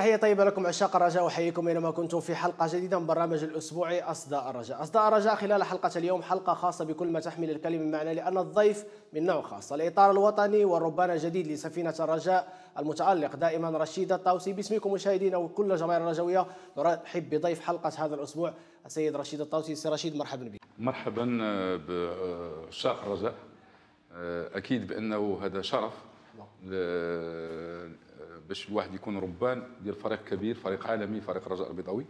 تحية طيبة لكم عشاق الرجاء، وحييكم أينما كنتم في حلقة جديدة من برنامج الأسبوعي أصداء الرجاء. أصداء الرجاء خلال حلقة اليوم حلقة خاصة بكل ما تحمل الكلمة من معنى، لأن الضيف من نوع خاص، الإطار الوطني والربان الجديد لسفينة الرجاء المتألق دائما رشيد الطاوسي. باسمكم مشاهدينا وكل الجماهير الرجوية نرحب بضيف حلقة هذا الأسبوع السيد رشيد الطاوسي. سي رشيد، مرحبا بك. مرحبا بعشاق الرجاء. أكيد بأنه هذا شرف باش الواحد يكون ربان ديال فريق كبير، فريق عالمي، فريق الرجاء البيضاوي،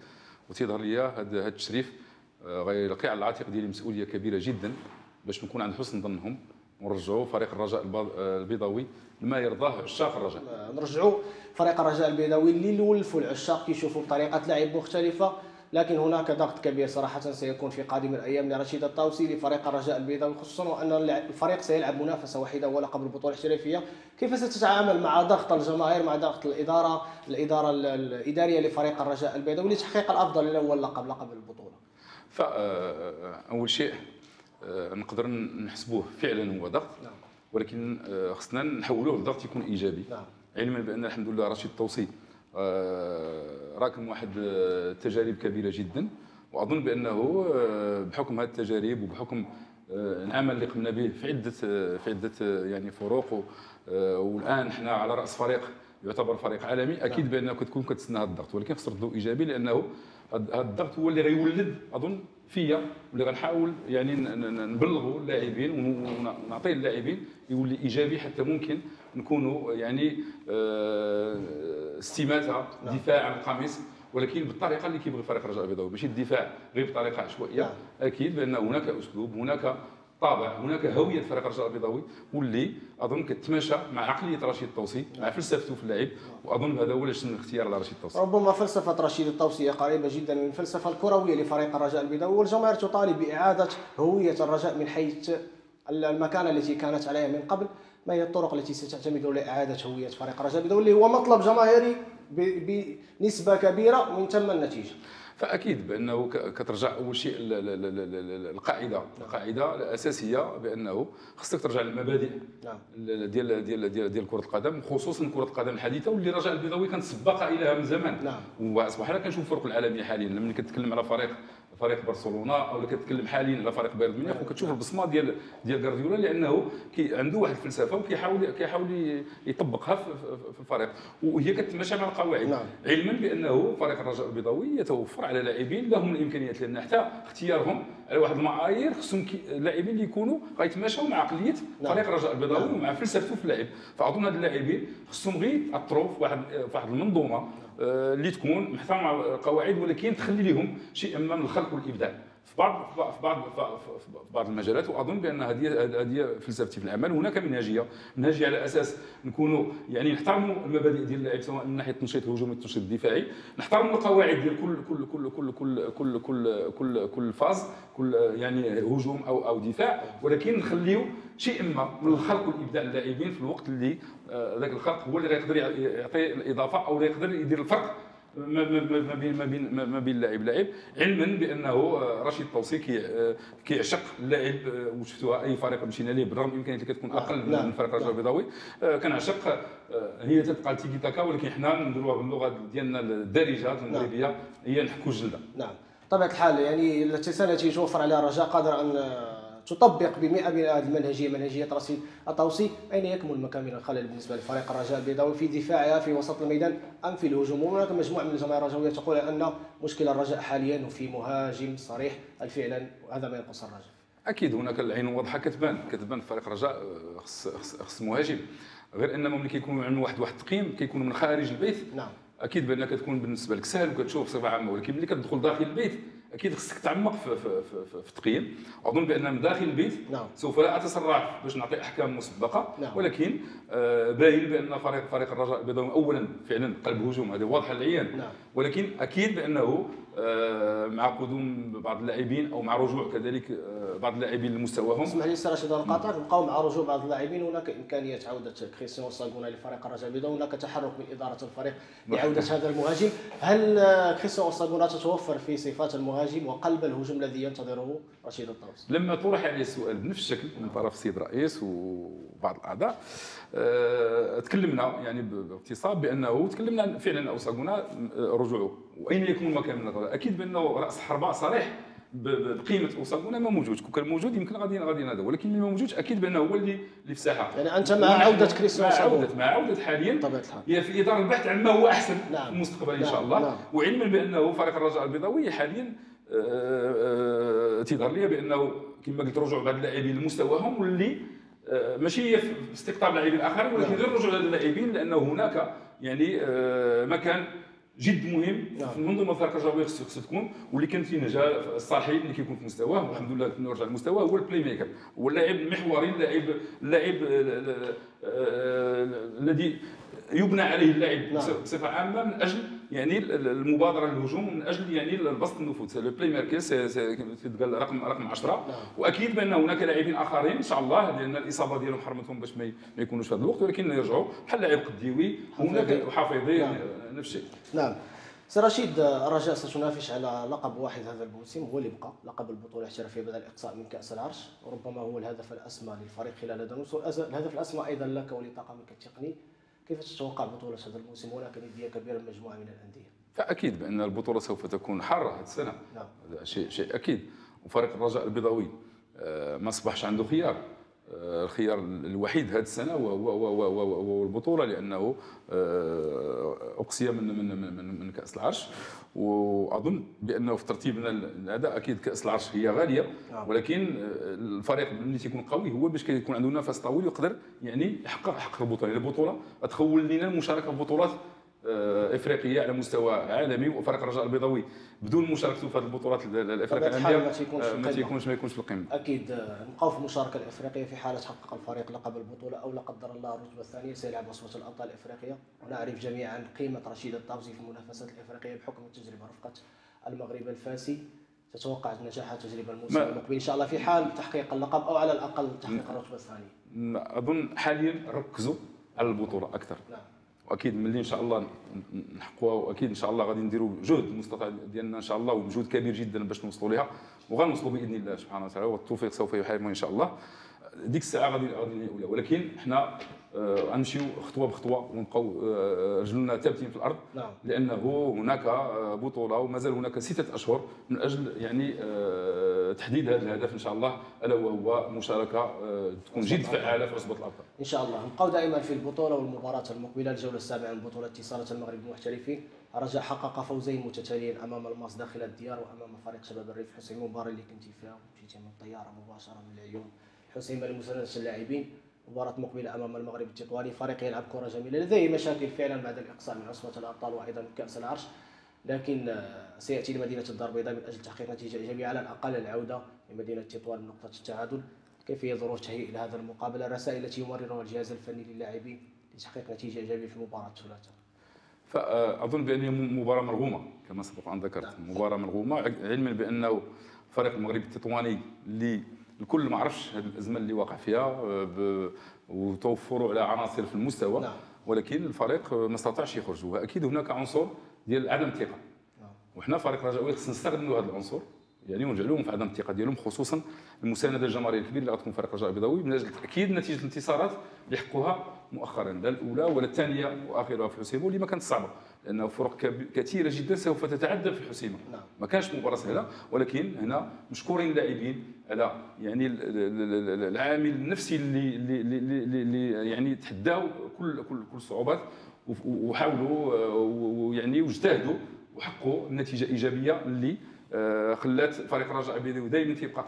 وتيظهر لي هذا التشريف غيلقي على العاتق ديالي مسؤوليه كبيره جدا باش نكون عند حسن ظنهم ونرجعوا فريق الرجاء البيضاوي لما يرضاه عشاق الرجاء. نرجعوا فريق الرجاء البيضاوي اللي ولفوا العشاق كيشوفوا بطريقه لعب مختلفه، لكن هناك ضغط كبير صراحه سيكون في قادم الايام لرشيد الطاوسي لفريق الرجاء البيضاوي، خصوصا وان الفريق سيلعب منافسه وحيده ولا قبل البطوله الاحترافيه. كيف ستتعامل مع ضغط الجماهير، مع ضغط الاداره الاداريه لفريق الرجاء البيضاوي لتحقيق الافضل الاول لقب البطوله؟ فاول شيء نقدر نحسبوه فعلا هو ضغط، ولكن خصنا نحولوه لضغط يكون ايجابي. علما بان الحمد لله رشيد الطاوسي راكم واحد التجارب كبيره جدا، واظن بانه بحكم هذه التجارب وبحكم العمل اللي قمنا به في عده يعني فروق، والان احنا على راس فريق يعتبر فريق عالمي، اكيد بانه كتكون كتسنى هذا الضغط، ولكن خص ردو ايجابي، لانه هذا الضغط هو اللي غيولد اظن فيا، واللي غنحاول يعني نبلغوا اللاعبين ونعطيه اللاعبين يولي ايجابي، حتى ممكن نكونوا يعني استماته دفاع عن القميص، ولكن بالطريقه اللي كيبغي فريق الرجاء البيضاوي، ماشي الدفاع غير بطريقه عشوائيه. اكيد بان هناك اسلوب، هناك طابع، هناك هويه فريق الرجاء البيضاوي، واللي اظن كتماشى مع عقليه رشيد الطاوسي، مع فلسفته في اللعب، واظن هذا هو اللي الاختيار على رشيد الطاوسي. ربما فلسفه رشيد الطاوسي قريبه جدا من الفلسفه الكرويه لفريق الرجاء البيضاوي، والجماهير تطالب باعاده هويه الرجاء من حيث المكانه التي كانت عليها من قبل. ما هي الطرق التي ستعتمد لاعاده هويه فريق الرجاء البيضاوي اللي هو مطلب جماهيري بنسبه كبيره ومن ثم النتيجه؟ فاكيد بانه كترجع اول شيء القاعده الاساسيه، بانه خصك ترجع للمبادئ ديال كره القدم، خصوصا كره القدم الحديثه واللي الرجاء البيضاوي كان سباق اليها من زمان. واصبحنا كنشوف الفرق العالميه حاليا، لما كتكلم على فريق برشلونه او كتكلم حاليا على فريق بايرن ميونخ، وكتشوف البصمه ديال غارديولا، لانه عنده واحد الفلسفه وكيحاول يطبقها في الفريق، وهي كتماشى مع القواعد. علما بانه فريق الرجاء البيضاوي يتوفر على لاعبين لهم الامكانيات، لان حتى اختيارهم على واحد المعايير خصهم اللاعبين اللي يكونوا غيتماشاو مع عقليه فريق الرجاء البيضاوي ومع فلسفته في اللعب. فاظن هاد اللاعبين خصهم غير ياثروا في واحد المنظومه اللي تكون محترمه مع القواعد، ولكن تخلي لهم شيء من الخلق والابداع في بعض المجالات. واظن بان هذه فلسفتي في العمل. هناك منهجيه على اساس نكونوا يعني نحترموا المبادئ ديال اللاعب، سواء من ناحيه التنشيط الهجومي التنشيط الدفاعي، نحترموا القواعد ديال كل فاز، كل يعني هجوم او دفاع، ولكن نخليو شيء من الخلق والابداع للاعبين في الوقت اللي ذاك الخلق هو اللي غيقدر يعطي الاضافه او يقدر يدير الفرق ما بين اللاعب. علما بانه رشيد الطاوسي كيعشق اللاعب، وشفتوها اي فريق مشينا ليه بالرغم من الامكانيات اللي كتكون اقل من فريق الرجاء البيضاوي، كنعشق هي تبقى التيكي تاكا، ولكن حنا نديروها باللغه ديالنا الدارجه المغربيه، هي نحكوا الجلده. نعم، بطبيعه الحال يعني التي توفر عليها الرجاء قادر ان تطبق ب100% هذه المنهجيه، منهجيه رشيد الطاوسي. اين يكمن مكامن الخلل بالنسبه لفريق الرجاء البيضاوي في دفاعها في وسط الميدان ام في الهجوم؟ وهناك مجموعه من الجماهير الرجاويه تقول ان مشكل الرجاء حاليا في مهاجم صريح فعلا، وهذا ما ينقص الرجاء. اكيد هناك العين واضحه كتبان في فريق الرجاء خص مهاجم، غير انهم ملي كيكونوا عندهم واحد التقييم كيكونوا من خارج البيت. اكيد بان كتكون بالنسبه لك سهل وكتشوف بصفه عامه، ولكن ملي كتدخل داخل البيت اكيد خصك تعمق في التقييم. اظن بان من داخل البيت سوف لا اتسرع باش نعطي احكام مسبقه، ولكن باين بان فريق الرجاء البيضاوي اولا فعلا قلب هجوم، هذه واضحه للعيان، ولكن اكيد بانه مع قدوم بعض اللاعبين او مع رجوع كذلك بعض اللاعبين لمستواهم. اسمح لي سي رشيد القاطع، نبقاو مع رجوع بعض اللاعبين. هناك امكانيه عوده كريستيان ساغونا لفريق الرجاء البيضاوي، هناك تحرك من اداره الفريق لعوده هذا المهاجم. هل كريستيان ساغونا تتوفر في صفات المهاجم المهاجم وقلب الهجوم الذي ينتظره رشيد الطاوسي. لما طرح عليه السؤال بنفس الشكل من طرف السيد الرئيس وبعض الاعضاء، تكلمنا يعني باختصار بانه تكلمنا فعلا اوساغونا رجوعه واين يكون المكان من الغد. اكيد بانه راس حربه صريح بقيمه اوساغونا ما موجود، كون كان موجود يمكن غادي هذا، ولكن اللي ما موجودش اكيد بانه هو اللي في الساحه. يعني انت مع عوده كريستيان مع عوده حاليا بطبيعه الحال هي في اطار البحث عن ما هو احسن نعم. في المستقبل ان شاء الله. نعم. وعلما بانه فريق الرجاء البيضاوي حاليا تيظهر لي بانه كما قلت رجوع بعض اللاعبين لمستواهم واللي ماشي هي في استقطاب لاعبين اخرين، ولكن غير رجوع هذه اللاعبين لانه هناك يعني مكان جد مهم في المنظومه الفريق الرجاوي خصها تكون، واللي كان فيه نجاح الصالحين اللي كيكون في مستواه والحمد لله كنرجع لمستواه هو البلاي ميكر، هو اللاعب المحوري، اللاعب الذي يبنى عليه اللاعب بصفه عامه من اجل يعني المبادره للهجوم، من اجل يعني البسط النفوذ. البلاي ميكر تقال رقم 10. واكيد بان هناك لاعبين اخرين ان شاء الله لان الاصابه ديالهم حرمتهم باش ما يكونوش في هذا الوقت، ولكن يرجعوا بحال لاعب قديوي هناك وحافظي نفس الشيء. نعم سي رشيد، الرجاء ستنافس على لقب واحد هذا الموسم هو اللي بقى لقب البطوله الاحترافيه بدل الاقصاء من كاس العرش، وربما هو الهدف الاسمى للفريق خلال هذا الموسم، الهدف الاسمى ايضا لك ولطاقمك التقني. كيف تتوقع بطوله هذا الموسم؟ هناك نديه كبيره من مجموعه من الانديه. فاكيد بان البطوله سوف تكون حاره هذه السنه. نعم. هذا شيء اكيد. وفريق الرجاء البيضاوي ما اصبحش عنده خيار. الخيار الوحيد هذه السنه هو البطوله، لانه اقصي من كاس العرش. واظن بانه في ترتيبنا هذا اكيد كاس العرش هي غاليه، ولكن الفريق ملي تيكون قوي هو باش كيكون عنده نفس طويل ويقدر يعني يحقق البطوله. البطوله تخول لنا المشاركه في بطولات افريقيه على مستوى عالمي، وفريق الرجاء البيضاوي بدون مشاركته في هذه البطولات الافريقيه ما يكونش في القمه. اكيد نبقاو في المشاركه الافريقيه في حاله حقق الفريق لقب البطوله او لا قدر الله الرتبه الثانيه سيلعب وصفه الابطال الافريقيه. ونعرف جميعا قيمه رشيد الطاوسي في المنافسات الافريقيه بحكم التجربه رفقه المغرب الفاسي. تتوقع نجاح التجربه الموسم المقبل ان شاء الله في حال تحقيق اللقب او على الاقل تحقيق الرتبه الثانيه؟ اظن حاليا ركزوا على البطوله اكثر. نعم. واكيد ملي ان شاء الله نحققوها، واكيد ان شاء الله غادي نديروا جهد المستطاع ديالنا ان شاء الله ومجهود كبير جدا باش نوصلوا لها، وغنوصلوا باذن الله سبحانه وتعالى، والتوفيق سوف يحالفنا ان شاء الله. ديك الساعه غادي نقولها، ولكن حنا غنمشيو خطوه بخطوه ونبقاو رجلنا ثابتين في الارض. نعم. لانه هناك بطوله ومازال هناك 6 اشهر من اجل يعني تحديد هذا الهدف ان شاء الله، الا وهو مشاركه تكون جد فعاله في عصبه الابطال ان شاء الله. نبقاو دائما في البطوله والمباراه المقبله، الجوله السابعه من بطوله اتصالات المغرب المحترفين. الرجاء حقق فوزين متتاليين امام الماس داخل الديار وامام فريق شباب الريف حسيم. المباراه اللي كنتي فيها مشيتي من الطياره مباشره من العيون حسيم لمسانده اللاعبين. مباراة مقبلة أمام المغرب التطواني، فريق يلعب كرة جميلة لديه مشاكل فعلا بعد الإقصاء من عصبة الأبطال وأيضا كأس العرش، لكن سيأتي لمدينة الدار البيضاء من أجل تحقيق نتيجة إيجابية على الأقل العودة لمدينة تطوان بنقطة التعادل. كيف هي ظروف تهيئ لهذا المقابلة؟ الرسائل التي يمررها الجهاز الفني للاعبين لتحقيق نتيجة إيجابية في مباراة الثلاثاء؟ فأظن بأن هي مباراة مرغومة كما سبق أن ذكرت. مباراة مرغومة علما بأنه فريق المغرب التطواني اللي الكل ما عرفش هذه الازمه اللي واقع فيها وتوفروا على عناصر في المستوى. نعم. ولكن الفريق ما استطاعش يخرج، واكيد هناك عنصر ديال عدم الثقه. وحنا فريق رجاوي خصنا نستغلوا هذا العنصر يعني ونجعلوهم في عدم الثقه ديالهم، خصوصا المسانده الجماهيريه الكبيره اللي غتكون فريق رجاء البيضاوي من اجل تاكيد نتيجه الانتصارات اللي حققوها مؤخرا، لا الاولى ولا الثانيه واخرها في الحسيمه، واللي ما كانت صعبه لانه فرق كثيره جدا سوف تتعدى في الحسيمه. نعم. ما كانش مباراه سهله، ولكن هنا مشكورين اللاعبين على يعني العامل النفسي اللي يعني تحداو كل الصعوبات وحاولوا ويعني واجتهدوا وحققوا النتيجه الايجابيه اللي خلات فريق الرجاء البيضاوي دائما تيبقى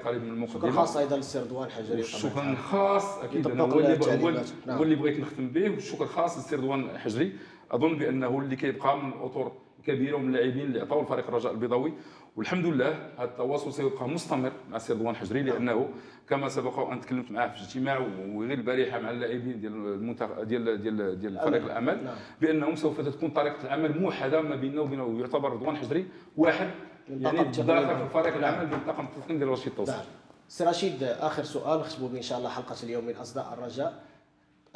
قريب من المقدمه. شكرا خاص ايضا للسردوان الحجري. شكرا خاص اكيد هو اللي بغيت نختم به، والشكر خاص للسردوان الحجري. اظن بانه اللي كيبقى من الاطر الكبيره ومن اللاعبين اللي عطاو الفريق الرجاء البيضاوي، والحمد لله هذا التواصل سيبقى مستمر مع السردوان الحجري، لانه كما سبق وان تكلمت معاه في اجتماع وغير البارحه مع اللاعبين ديال المنتخب ديال فريق الامل بانهم سوف تكون طريقه العمل موحده ما بيننا وبينه، ويعتبر رضوان الحجري واحد يعني داخل في فريق العمل ديال طاقم التقني ديال رشيد الطاوسي. سي رشيد، اخر سؤال نختموا به ان شاء الله حلقه اليوم من اصداء الرجاء.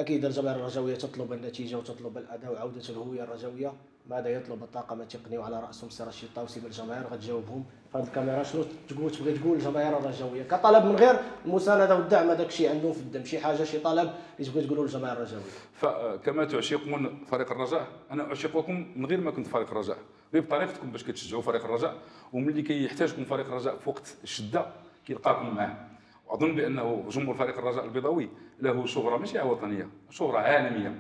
اكيد الجماهير الرجاويه تطلب النتيجه وتطلب الاداء وعوده الهويه الرجاويه، ماذا يطلب الطاقم التقني وعلى راسهم سي رشيد الطاوسي بالجماهير؟ غتجاوبهم في هذه الكاميرا. شنو تبغي تقول للجماهير الرجاويه كطلب من غير المسانده والدعم؟ هذاك الشيء عندهم في الدم، شي حاجه شي طلب اللي تبغي تقولوا للجماهير الرجاويه؟ فكما تعشقون فريق الرجاء انا اعشقكم من غير ما كنت فريق الرجاء، غير بطريقتكم باش كتشجعوا فريق الرجاء، وملي كيحتاجكم فريق الرجاء في وقت الشده كيلقاكم معاه. واظن بانه جمهور فريق الرجاء البيضاوي له شهره ماشي وطنيه، شهره عالميه.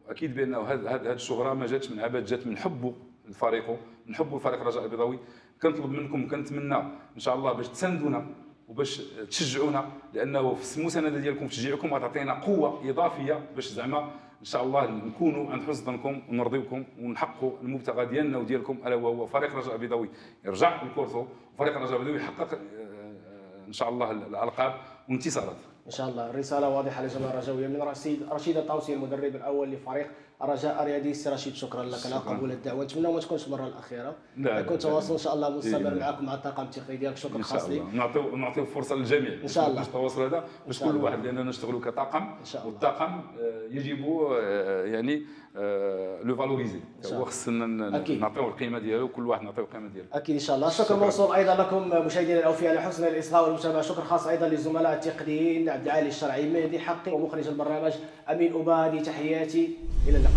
واكيد بانه هذه الشهره ما جاتش من عبث، جات من حبه لفريقه، من حبه لفريق الرجاء البيضاوي. كنطلب منكم كنتمنى ان شاء الله باش تساندونا وباش تشجعونا، لانه في المسانده ديالكم في تشجيعكم غتعطينا قوه اضافيه باش زعما ان شاء الله نكونوا عند حسن ظنكم ونرضيوكم ونحققوا المبتغى ديالنا وديالكم، الا وهو فريق الرجاء البيضاوي يرجع لكورته، وفريق الرجاء البيضاوي يحقق ان شاء الله الالقاب والانتصارات. ان شاء الله. الرساله واضحه للجماهير الرجاويه من رشيد الطاوسي المدرب الاول لفريق الرجاء الرياضي. سي رشيد شكرا لك على قبول الدعوه، نتمنى ما تكونش المره الاخيره، يكون تواصل ان شاء الله مستمر معكم مع الطاقم التقني ديالك. شكرا خاص لي. نعطيو فرصه للجميع ان شاء الله التواصل هذا باش كل واحد، لاننا نشتغلوا كطاقم، والطاقم يجب يعني لو فالوريزي، هو خصنا نعطيو القيمه ديالو، كل واحد نعطيو القيمه ديالو اكيد ان شاء الله. الشكر موصول ايضا لكم مشاهدينا الاوفياء على حسن الاصغاء والمتابعه. شكر خاص ايضا للزملاء التقنيين عبد العالي الشرعي، مهدي حقي، ومخرج البرنامج امين ابادي. تحياتي الى اللقاء.